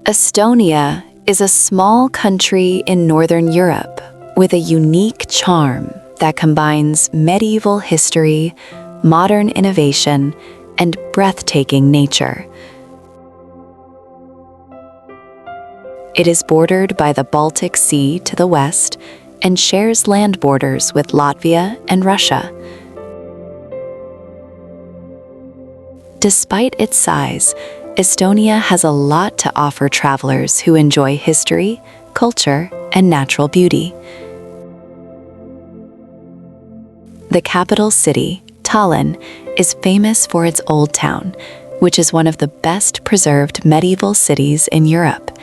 Estonia is a small country in Northern Europe with a unique charm that combines medieval history, modern innovation, and breathtaking nature. It is bordered by the Baltic Sea to the west and shares land borders with Latvia and Russia. Despite its size, Estonia has a lot to offer travelers who enjoy history, culture, and natural beauty. The capital city, Tallinn, is famous for its Old Town, which is one of the best preserved medieval cities in Europe.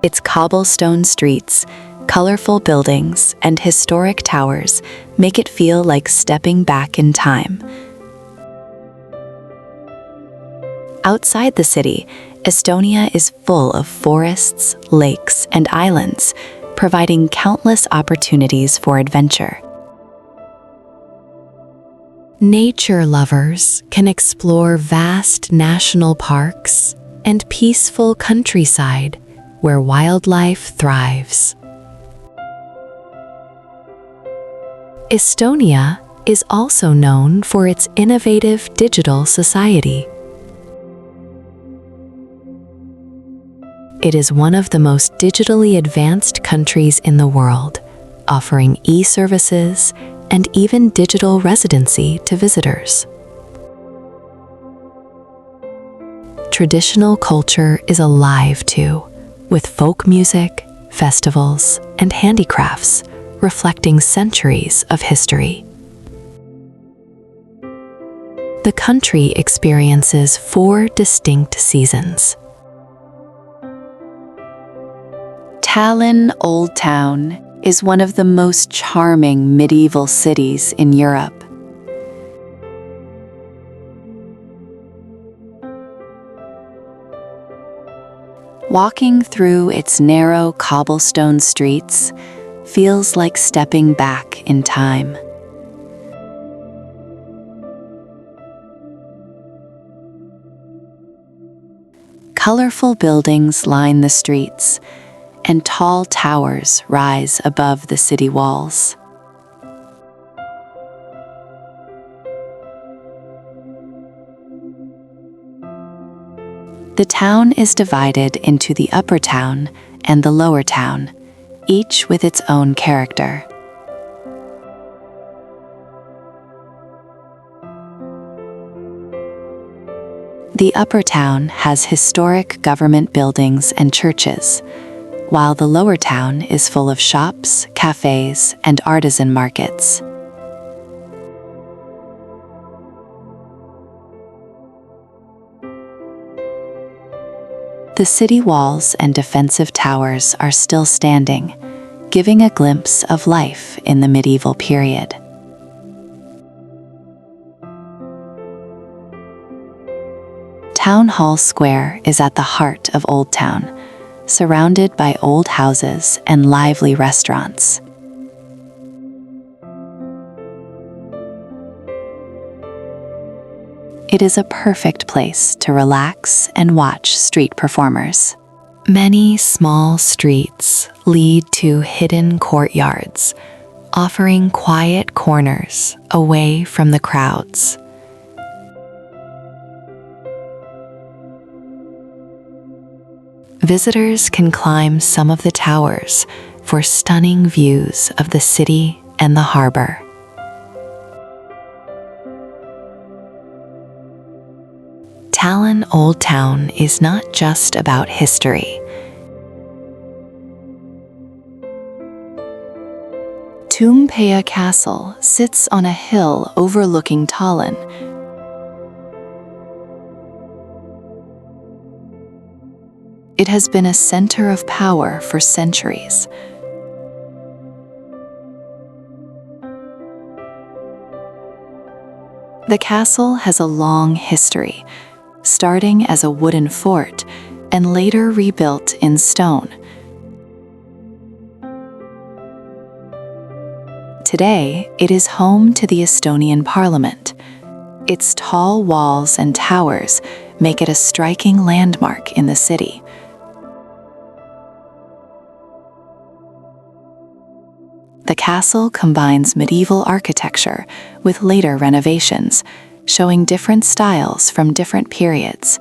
Its cobblestone streets, colorful buildings, and historic towers make it feel like stepping back in time. Outside the city, Estonia is full of forests, lakes, and islands, providing countless opportunities for adventure. Nature lovers can explore vast national parks and peaceful countryside where wildlife thrives. Estonia is also known for its innovative digital society. It is one of the most digitally advanced countries in the world, offering e-services and even digital residency to visitors. Traditional culture is alive too, with folk music, festivals, and handicrafts reflecting centuries of history. The country experiences 4 distinct seasons. Tallinn Old Town is one of the most charming medieval cities in Europe. Walking through its narrow cobblestone streets feels like stepping back in time. Colorful buildings line the streets, and tall towers rise above the city walls. The town is divided into the Upper Town and the Lower Town, each with its own character. The Upper Town has historic government buildings and churches, while the Lower Town is full of shops, cafes, and artisan markets. The city walls and defensive towers are still standing, giving a glimpse of life in the medieval period. Town Hall Square is at the heart of Old Town, surrounded by old houses and lively restaurants. It is a perfect place to relax and watch street performers. Many small streets lead to hidden courtyards, offering quiet corners away from the crowds. Visitors can climb some of the towers for stunning views of the city and the harbor. Tallinn Old Town is not just about history. Toompea Castle sits on a hill overlooking Tallinn. It has been a center of power for centuries. The castle has a long history, starting as a wooden fort and later rebuilt in stone. Today, it is home to the Estonian Parliament. Its tall walls and towers make it a striking landmark in the city. The castle combines medieval architecture with later renovations, showing different styles from different periods.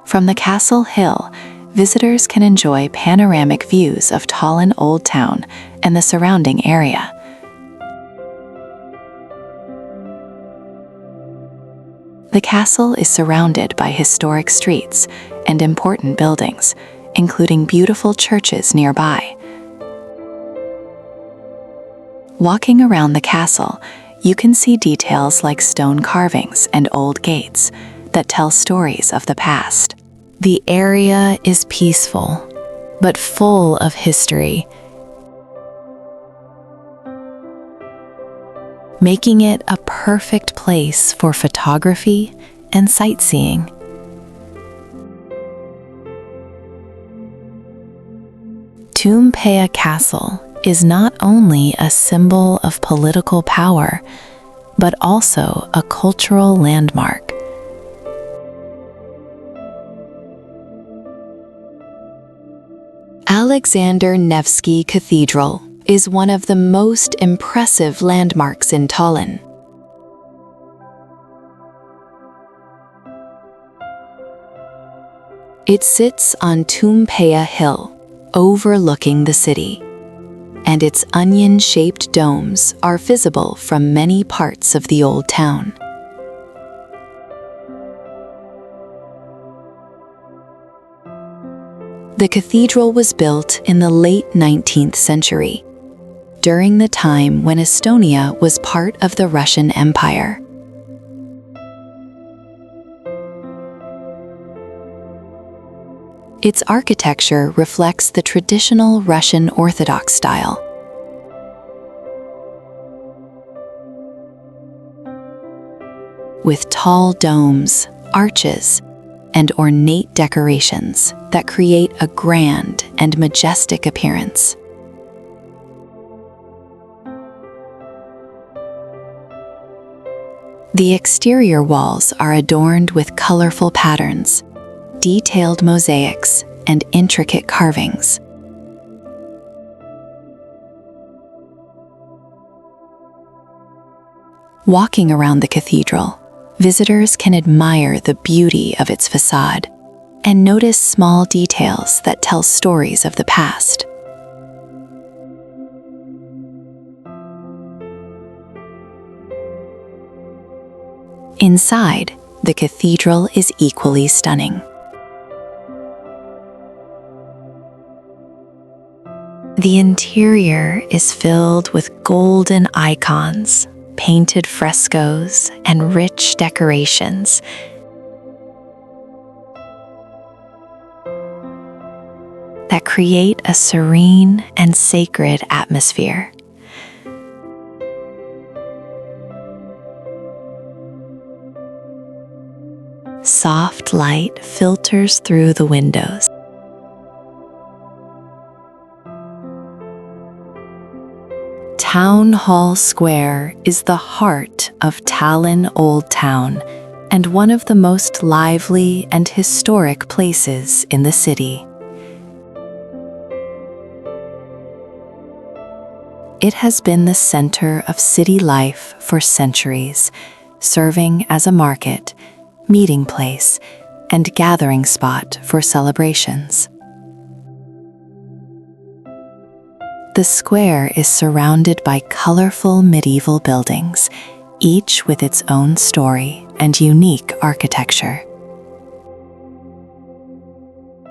From the castle hill, visitors can enjoy panoramic views of Tallinn Old Town and the surrounding area. The castle is surrounded by historic streets and important buildings, including beautiful churches nearby. Walking around the castle, you can see details like stone carvings and old gates that tell stories of the past. The area is peaceful, but full of history, making it a perfect place for photography and sightseeing. Toompea Castle is not only a symbol of political power, but also a cultural landmark. Alexander Nevsky Cathedral is one of the most impressive landmarks in Tallinn. It sits on Toompea Hill, overlooking the city, and its onion-shaped domes are visible from many parts of the Old Town. The cathedral was built in the late 19th century, during the time when Estonia was part of the Russian Empire. Its architecture reflects the traditional Russian Orthodox style. With tall domes, arches, and ornate decorations that create a grand and majestic appearance. The exterior walls are adorned with colorful patterns, detailed mosaics, and intricate carvings. Walking around the cathedral, visitors can admire the beauty of its facade and notice small details that tell stories of the past. Inside, the cathedral is equally stunning. The interior is filled with golden icons, painted frescoes, and rich decorations. That create a serene and sacred atmosphere. Soft light filters through the windows. Town Hall Square is the heart of Tallinn Old Town and one of the most lively and historic places in the city. It has been the center of city life for centuries, serving as a market, meeting place, and gathering spot for celebrations. The square is surrounded by colorful medieval buildings, each with its own story and unique architecture.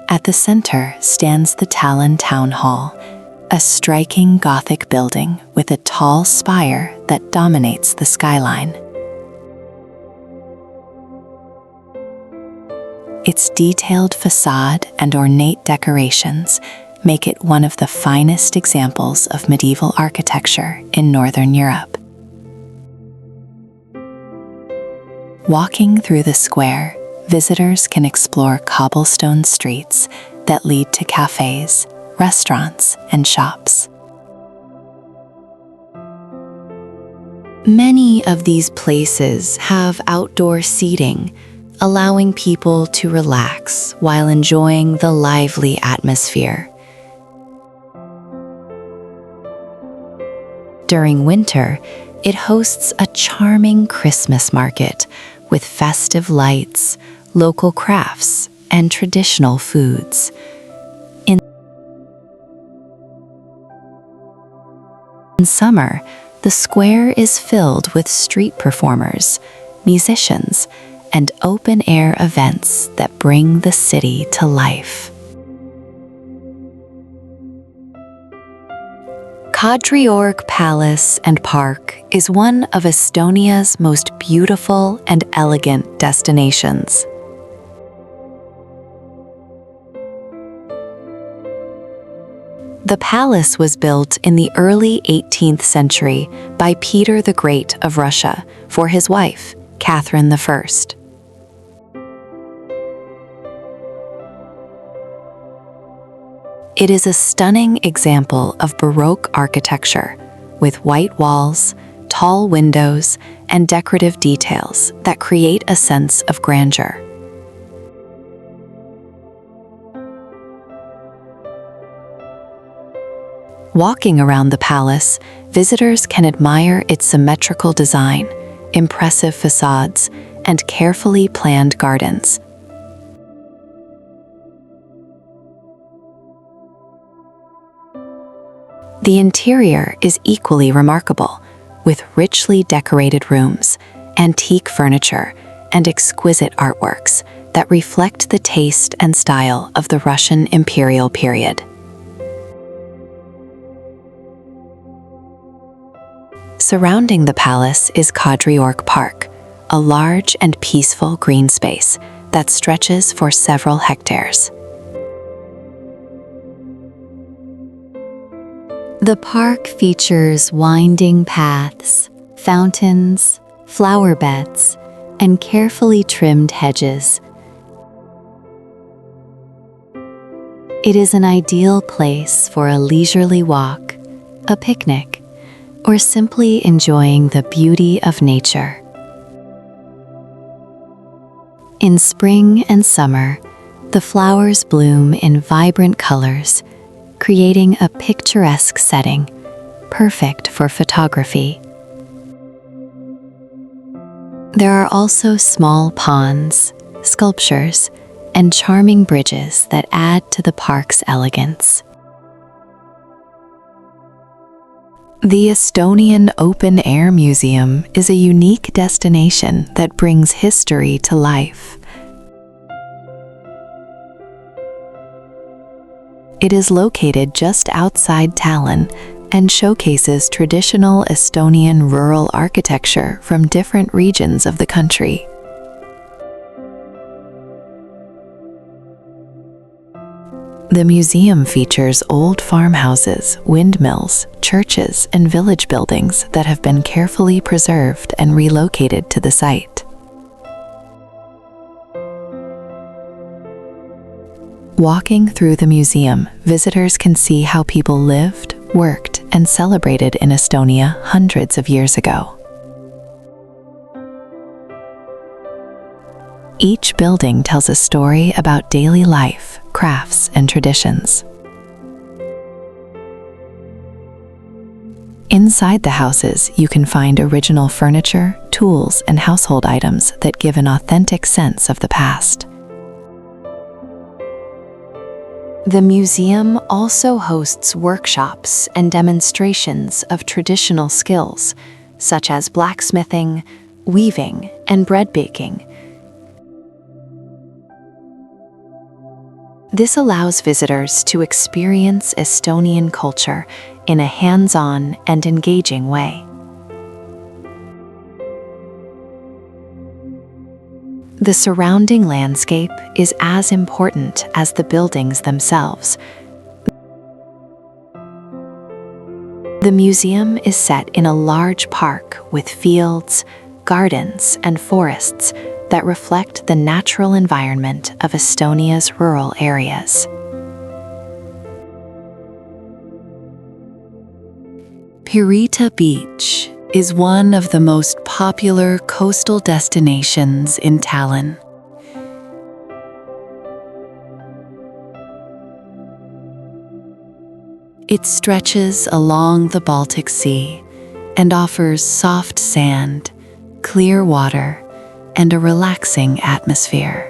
At the center stands the Tallinn Town Hall, a striking Gothic building with a tall spire that dominates the skyline. Its detailed facade and ornate decorations make it one of the finest examples of medieval architecture in Northern Europe. Walking through the square, visitors can explore cobblestone streets that lead to cafes, restaurants, and shops. Many of these places have outdoor seating, allowing people to relax while enjoying the lively atmosphere. During winter, it hosts a charming Christmas market with festive lights, local crafts, and traditional foods. In summer, the square is filled with street performers, musicians, and open-air events that bring the city to life. Kadriorg Palace and Park is one of Estonia's most beautiful and elegant destinations. The palace was built in the early 18th century by Peter the Great of Russia for his wife, Catherine I. It is a stunning example of Baroque architecture, with white walls, tall windows, and decorative details that create a sense of grandeur. Walking around the palace, visitors can admire its symmetrical design, impressive facades, and carefully planned gardens. The interior is equally remarkable, with richly decorated rooms, antique furniture, and exquisite artworks that reflect the taste and style of the Russian imperial period. Surrounding the palace is Kadriorg Park, a large and peaceful green space that stretches for several hectares. The park features winding paths, fountains, flower beds, and carefully trimmed hedges. It is an ideal place for a leisurely walk, a picnic, or simply enjoying the beauty of nature. In spring and summer, the flowers bloom in vibrant colors, creating a picturesque setting, perfect for photography. There are also small ponds, sculptures, and charming bridges that add to the park's elegance. The Estonian Open Air Museum is a unique destination that brings history to life. It is located just outside Tallinn and showcases traditional Estonian rural architecture from different regions of the country. The museum features old farmhouses, windmills, churches, and village buildings that have been carefully preserved and relocated to the site. Walking through the museum, visitors can see how people lived, worked, and celebrated in Estonia hundreds of years ago. Each building tells a story about daily life, crafts, and traditions. Inside the houses, you can find original furniture, tools, and household items that give an authentic sense of the past. The museum also hosts workshops and demonstrations of traditional skills, such as blacksmithing, weaving, and bread baking. This allows visitors to experience Estonian culture in a hands-on and engaging way. The surrounding landscape is as important as the buildings themselves. The museum is set in a large park with fields, gardens, and forests that reflect the natural environment of Estonia's rural areas. Pirita Beach is one of the most popular coastal destinations in Tallinn. It stretches along the Baltic Sea and offers soft sand, clear water, and a relaxing atmosphere.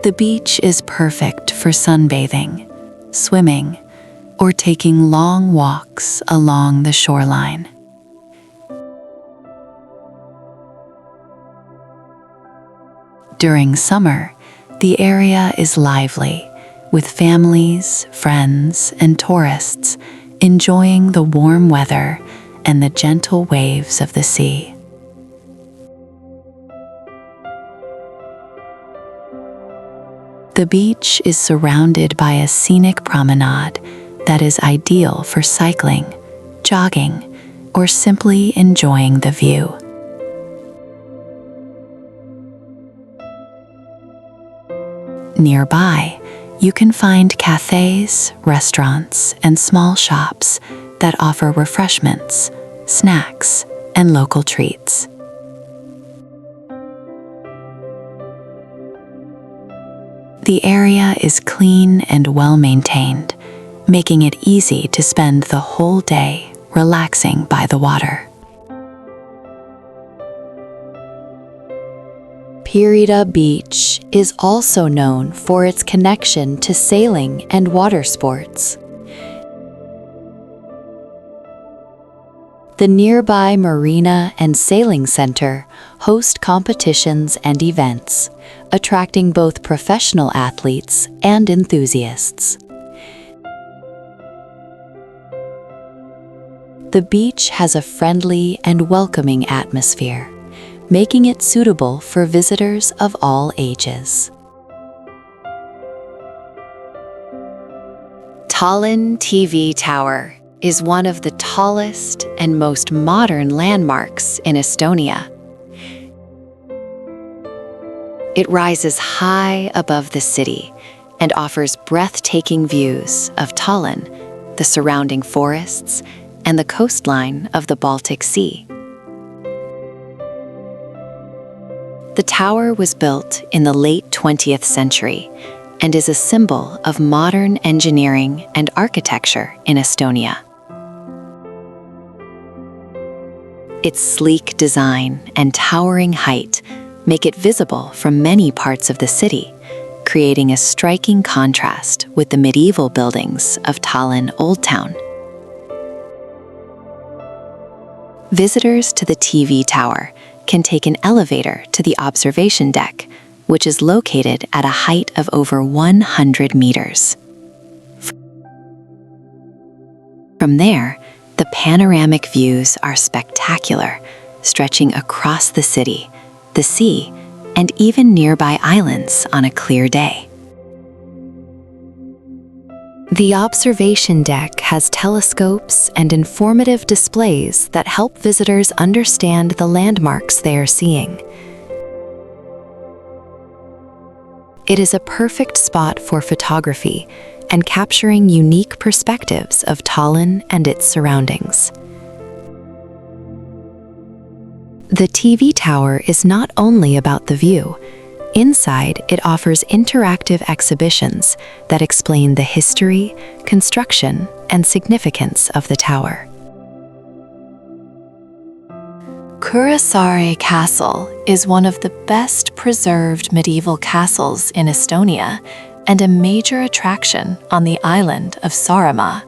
The beach is perfect for sunbathing, swimming, or taking long walks along the shoreline. During summer, the area is lively, with families, friends, and tourists enjoying the warm weather and the gentle waves of the sea. The beach is surrounded by a scenic promenade that is ideal for cycling, jogging, or simply enjoying the view. Nearby, you can find cafes, restaurants, and small shops that offer refreshments, snacks, and local treats. The area is clean and well-maintained, making it easy to spend the whole day relaxing by the water. Pirita Beach is also known for its connection to sailing and water sports. The nearby marina and sailing center host competitions and events, attracting both professional athletes and enthusiasts. The beach has a friendly and welcoming atmosphere, making it suitable for visitors of all ages. Tallinn TV Tower is one of the tallest and most modern landmarks in Estonia. It rises high above the city and offers breathtaking views of Tallinn, the surrounding forests, and the coastline of the Baltic Sea. The tower was built in the late 20th century and is a symbol of modern engineering and architecture in Estonia. Its sleek design and towering height make it visible from many parts of the city, creating a striking contrast with the medieval buildings of Tallinn Old Town. Visitors to the TV tower can take an elevator to the observation deck, which is located at a height of over 100 meters. From there, the panoramic views are spectacular, stretching across the city, the sea, and even nearby islands on a clear day. The observation deck has telescopes and informative displays that help visitors understand the landmarks they are seeing. It is a perfect spot for photography and capturing unique perspectives of Tallinn and its surroundings. The TV tower is not only about the view. Inside, it offers interactive exhibitions that explain the history, construction, and significance of the tower. Kuressaare Castle is one of the best preserved medieval castles in Estonia and a major attraction on the island of Saaremaa.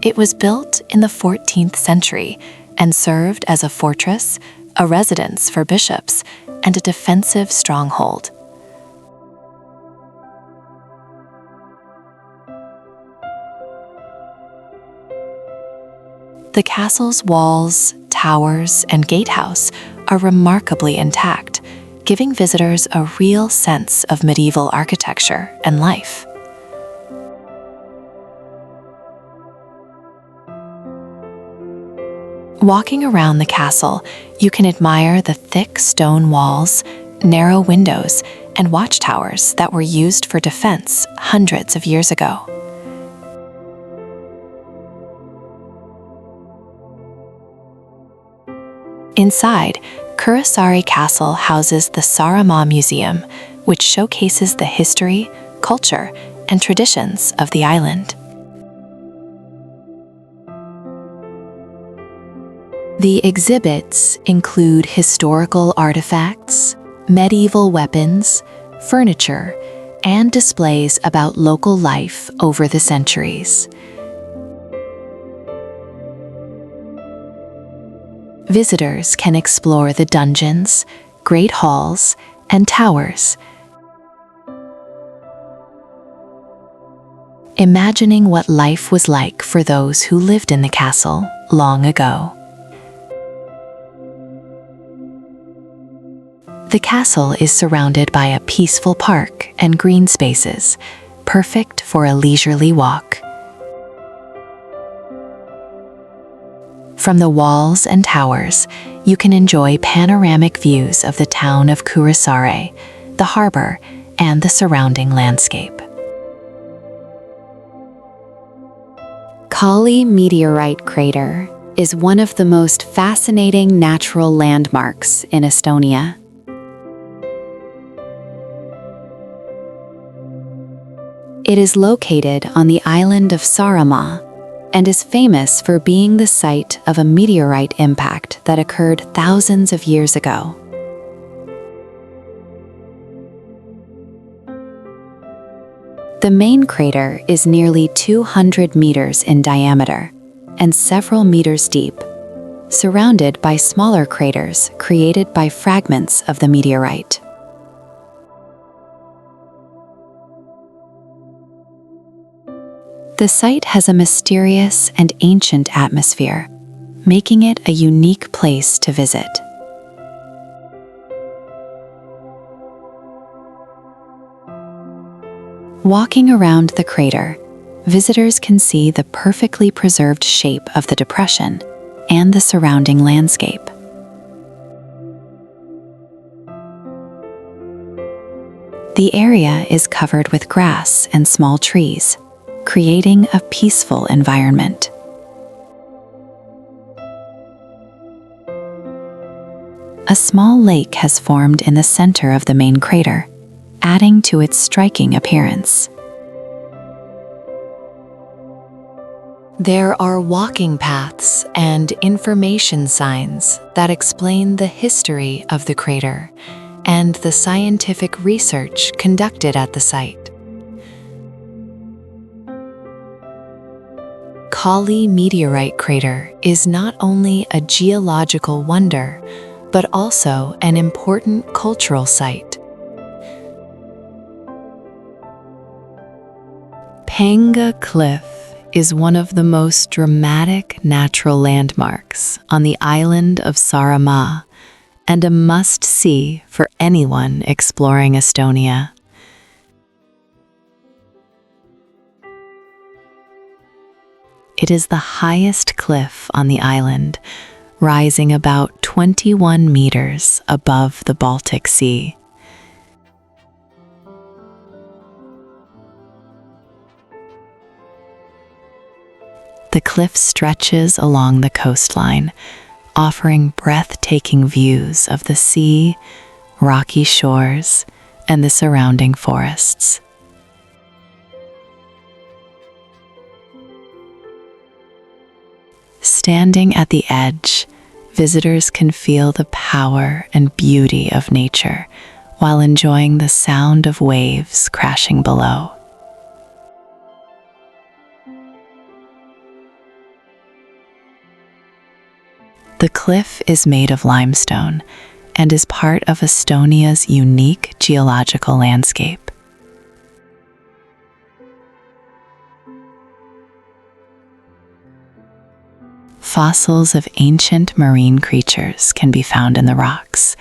It was built in the 14th century and served as a fortress, a residence for bishops, and a defensive stronghold. The castle's walls, towers, and gatehouse are remarkably intact, giving visitors a real sense of medieval architecture and life. Walking around the castle, you can admire the thick stone walls, narrow windows, and watchtowers that were used for defense hundreds of years ago. Inside, Kuressaare Castle houses the Saaremaa Museum, which showcases the history, culture, and traditions of the island. The exhibits include historical artifacts, medieval weapons, furniture, and displays about local life over the centuries. Visitors can explore the dungeons, great halls, and towers, imagining what life was like for those who lived in the castle long ago. The castle is surrounded by a peaceful park and green spaces, perfect for a leisurely walk. From the walls and towers, you can enjoy panoramic views of the town of Kuressaare, the harbor, and the surrounding landscape. Kaali meteorite crater is one of the most fascinating natural landmarks in Estonia. It is located on the island of Saaremaa and is famous for being the site of a meteorite impact that occurred thousands of years ago. The main crater is nearly 200 meters in diameter and several meters deep, surrounded by smaller craters created by fragments of the meteorite. The site has a mysterious and ancient atmosphere, making it a unique place to visit. Walking around the crater, visitors can see the perfectly preserved shape of the depression and the surrounding landscape. The area is covered with grass and small trees, creating a peaceful environment. A small lake has formed in the center of the main crater, adding to its striking appearance. There are walking paths and information signs that explain the history of the crater and the scientific research conducted at the site. Kaali meteorite crater is not only a geological wonder, but also an important cultural site. Panga Cliff is one of the most dramatic natural landmarks on the island of Saaremaa and a must-see for anyone exploring Estonia. It is the highest cliff on the island, rising about 21 meters above the Baltic Sea. The cliff stretches along the coastline, offering breathtaking views of the sea, rocky shores, and the surrounding forests. Standing at the edge, visitors can feel the power and beauty of nature while enjoying the sound of waves crashing below. The cliff is made of limestone and is part of Estonia's unique geological landscape. Fossils of ancient marine creatures can be found in the rocks,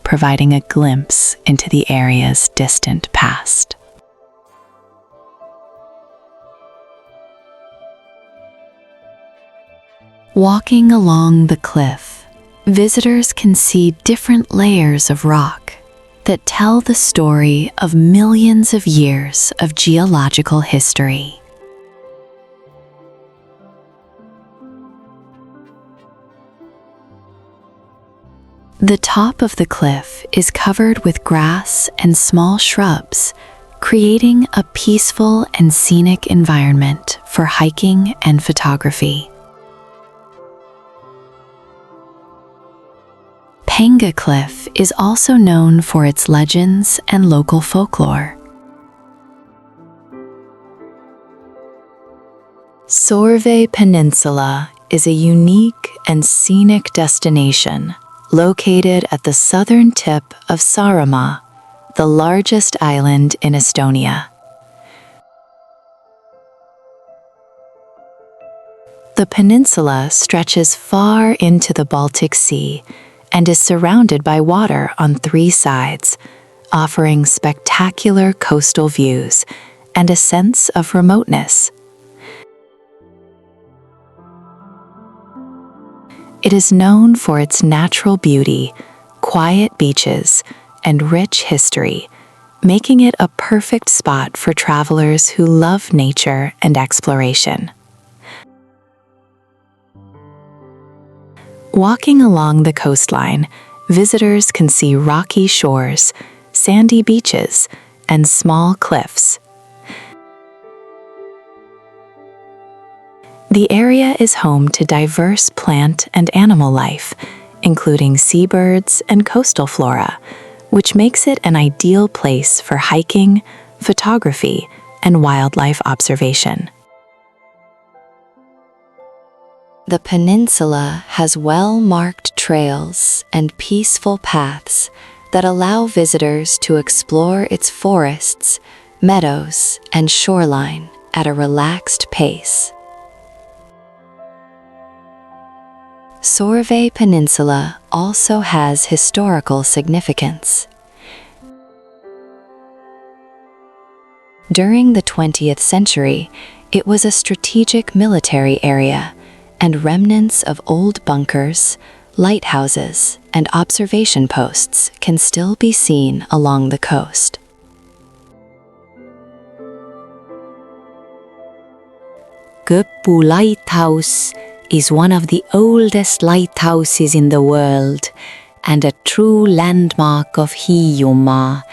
providing a glimpse into the area's distant past. Walking along the cliff, visitors can see different layers of rock that tell the story of millions of years of geological history. The top of the cliff is covered with grass and small shrubs, creating a peaceful and scenic environment for hiking and photography. Panga Cliff is also known for its legends and local folklore. Sõrve Peninsula is a unique and scenic destination located at the southern tip of Saaremaa, the largest island in Estonia. The peninsula stretches far into the Baltic Sea and is surrounded by water on 3 sides, offering spectacular coastal views and a sense of remoteness. It is known for its natural beauty, quiet beaches, and rich history, making it a perfect spot for travelers who love nature and exploration. Walking along the coastline, visitors can see rocky shores, sandy beaches, and small cliffs. The area is home to diverse plant and animal life, including seabirds and coastal flora, which makes it an ideal place for hiking, photography, and wildlife observation. The peninsula has well-marked trails and peaceful paths that allow visitors to explore its forests, meadows, and shoreline at a relaxed pace. Sõrve Peninsula also has historical significance. During the 20th century, it was a strategic military area, and remnants of old bunkers, lighthouses, and observation posts can still be seen along the coast. Kõpu lighthouse is one of the oldest lighthouses in the world and a true landmark of Hiiumaa,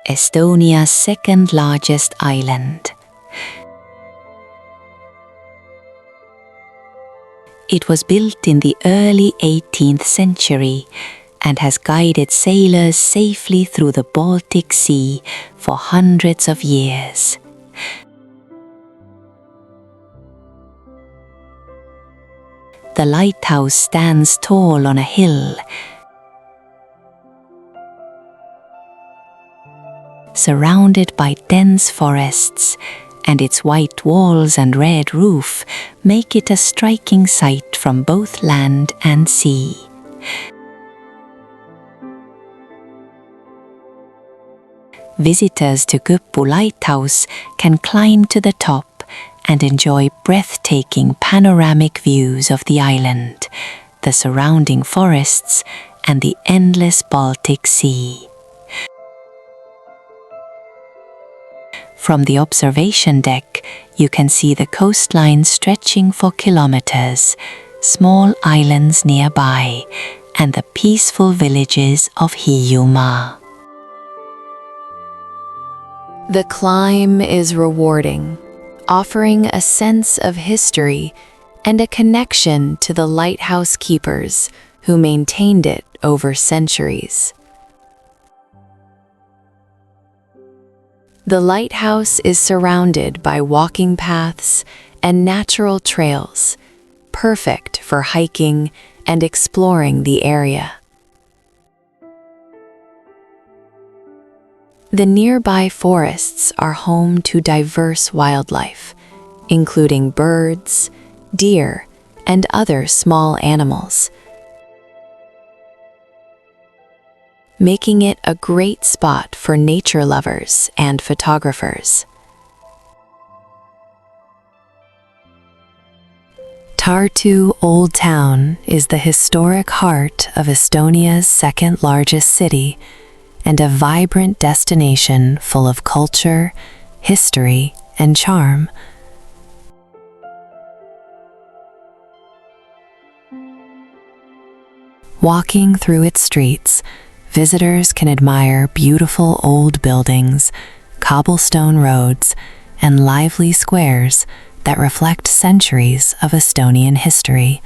Estonia's second largest island. It was built in the early 18th century and has guided sailors safely through the Baltic Sea for hundreds of years. The lighthouse stands tall on a hill, surrounded by dense forests, and its white walls and red roof make it a striking sight from both land and sea. Visitors to Kõpu Lighthouse can climb to the top and enjoy breathtaking panoramic views of the island, the surrounding forests, and the endless Baltic Sea. From the observation deck, you can see the coastline stretching for kilometers, small islands nearby, and the peaceful villages of Hiiumaa. The climb is rewarding, offering a sense of history and a connection to the lighthouse keepers who maintained it over centuries. The lighthouse is surrounded by walking paths and natural trails, perfect for hiking and exploring the area. The nearby forests are home to diverse wildlife, including birds, deer, and other small animals, making it a great spot for nature lovers and photographers. Tartu Old Town is the historic heart of Estonia's second largest city and a vibrant destination full of culture, history, and charm. Walking through its streets, visitors can admire beautiful old buildings, cobblestone roads, and lively squares that reflect centuries of Estonian history.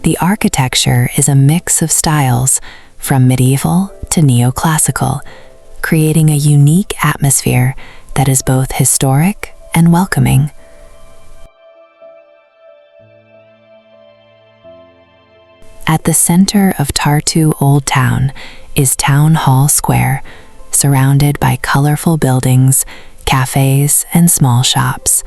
The architecture is a mix of styles, from medieval to neoclassical, creating a unique atmosphere that is both historic and welcoming. At the center of Tartu Old Town is Town Hall Square, surrounded by colorful buildings, cafes, and small shops.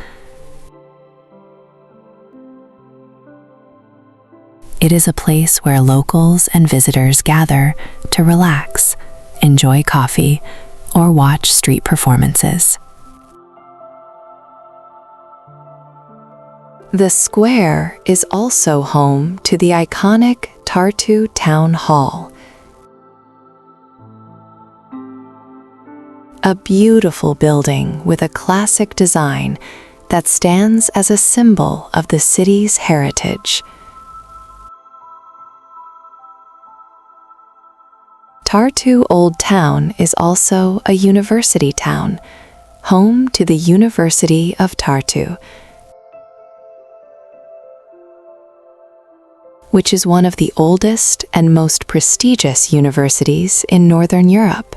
It is a place where locals and visitors gather to relax, enjoy coffee, or watch street performances. The square is also home to the iconic Tartu Town Hall, a beautiful building with a classic design that stands as a symbol of the city's heritage. Tartu Old Town is also a university town, home to the University of Tartu, which is one of the oldest and most prestigious universities in Northern Europe.